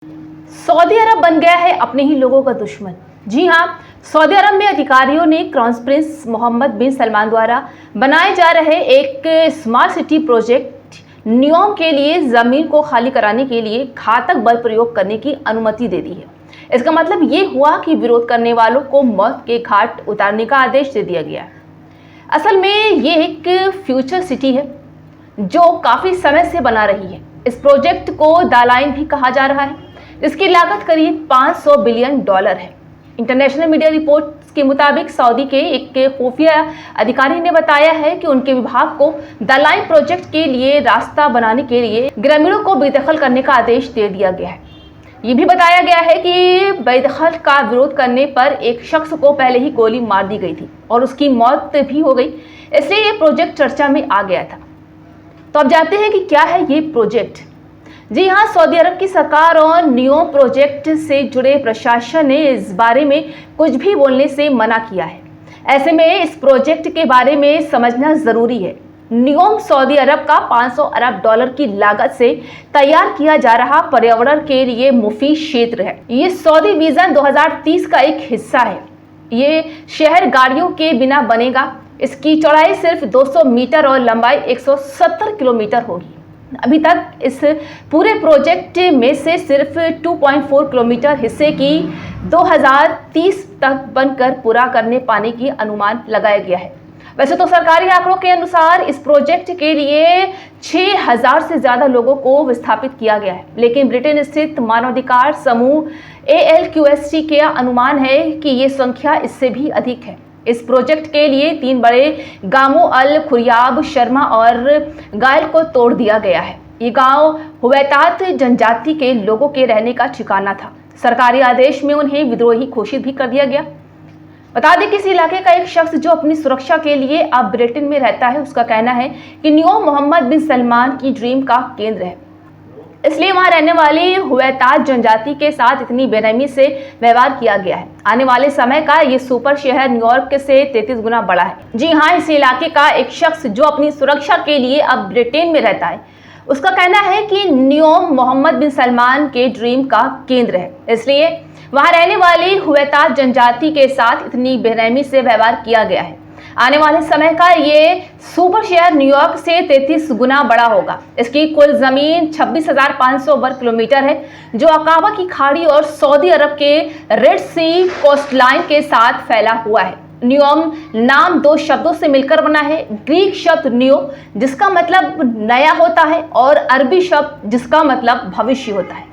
Saudi अरब बन गया है अपने ही लोगों का दुश्मन। जी हां, सऊदी अरब में अधिकारियों ने क्राउन प्रिंस मोहम्मद बिन सलमान द्वारा बनाए जा रहे एक स्मार्ट सिटी प्रोजेक्ट न्योम के लिए जमीन को खाली कराने के लिए घातक बल प्रयोग करने की अनुमति दे दी है। इसका मतलब ये हुआ कि विरोध करने वालों को मौत के घाट उतारने का आदेश दे दिया गया है। असल में ये एक फ्यूचर सिटी है जो काफी समय से बना रही है। इस प्रोजेक्ट को द लाइन भी कहा जा रहा है। इसकी लागत करीब $500 बिलियन है। इंटरनेशनल मीडिया रिपोर्ट्स के मुताबिक सऊदी के एक खुफिया अधिकारी ने बताया है कि उनके विभाग को द लाइन प्रोजेक्ट के लिए रास्ता बनाने के लिए ग्रामीणों को बेदखल करने का आदेश दे दिया गया है। ये भी बताया गया है कि बेदखल का विरोध करने पर एक शख्स को पहले ही गोली मार दी गई थी और उसकी मौत भी हो गई, इसलिए ये प्रोजेक्ट चर्चा में आ गया था। तो अब जानते हैं कि क्या है ये प्रोजेक्ट। जी हाँ, सऊदी अरब की सरकार और न्योम प्रोजेक्ट से जुड़े प्रशासन ने इस बारे में कुछ भी बोलने से मना किया है। ऐसे में इस प्रोजेक्ट के बारे में समझना जरूरी है। न्योम सऊदी अरब का $500 अरब की लागत से तैयार किया जा रहा पर्यावरण के लिए मुफीद क्षेत्र है। ये सऊदी विजन 2030 का एक हिस्सा है। ये शहर गाड़ियों के बिना बनेगा। इसकी चौड़ाई सिर्फ 200 मीटर और लंबाई 170 किलोमीटर होगी। अभी तक इस पूरे प्रोजेक्ट में से सिर्फ 2.4 किलोमीटर हिस्से की 2030 तक बनकर पूरा करने पाने की अनुमान लगाया गया है। वैसे तो सरकारी आंकड़ों के अनुसार इस प्रोजेक्ट के लिए 6000 से ज्यादा लोगों को विस्थापित किया गया है, लेकिन ब्रिटेन स्थित मानवाधिकार समूह ALQST के अनुमान है कि ये संख्या इससे भी अधिक है। इस प्रोजेक्ट के लिए 3 बड़े गांवों अल खुरियाब, शर्मा और गायल को तोड़ दिया गया है। ये गांव हुवैतात जनजाति के लोगों के रहने का ठिकाना था। सरकारी आदेश में उन्हें विद्रोही घोषित भी कर दिया गया। बता दें कि इस इलाके का एक शख्स जो अपनी सुरक्षा के लिए अब ब्रिटेन में रहता है, उसका कहना है कि न्योम मोहम्मद बिन सलमान की ड्रीम का केंद्र है, इसलिए वहां रहने वाली हुवैतात जनजाति के साथ इतनी बेरहमी से व्यवहार किया गया है। आने वाले समय का ये सुपर शहर न्यूयॉर्क से 33 गुना बड़ा है। जी हाँ, इस इलाके का एक शख्स जो अपनी सुरक्षा के लिए अब ब्रिटेन में रहता है, उसका कहना है कि न्योम मोहम्मद बिन सलमान के ड्रीम का केंद्र है, इसलिए वहां रहने वाली हुवैतात जनजाति के साथ इतनी बेरहमी से व्यवहार किया गया है। आने वाले समय का ये सुपर शहर न्यूयॉर्क से 33 गुना बड़ा होगा। इसकी कुल जमीन 26,500 वर्ग किलोमीटर है, जो अकाबा की खाड़ी और सऊदी अरब के रेड सी कोस्टलाइन के साथ फैला हुआ है। न्योम नाम 2 शब्दों से मिलकर बना है। ग्रीक शब्द न्यो जिसका मतलब नया होता है और अरबी शब्द जिसका मतलब भविष्य होता है।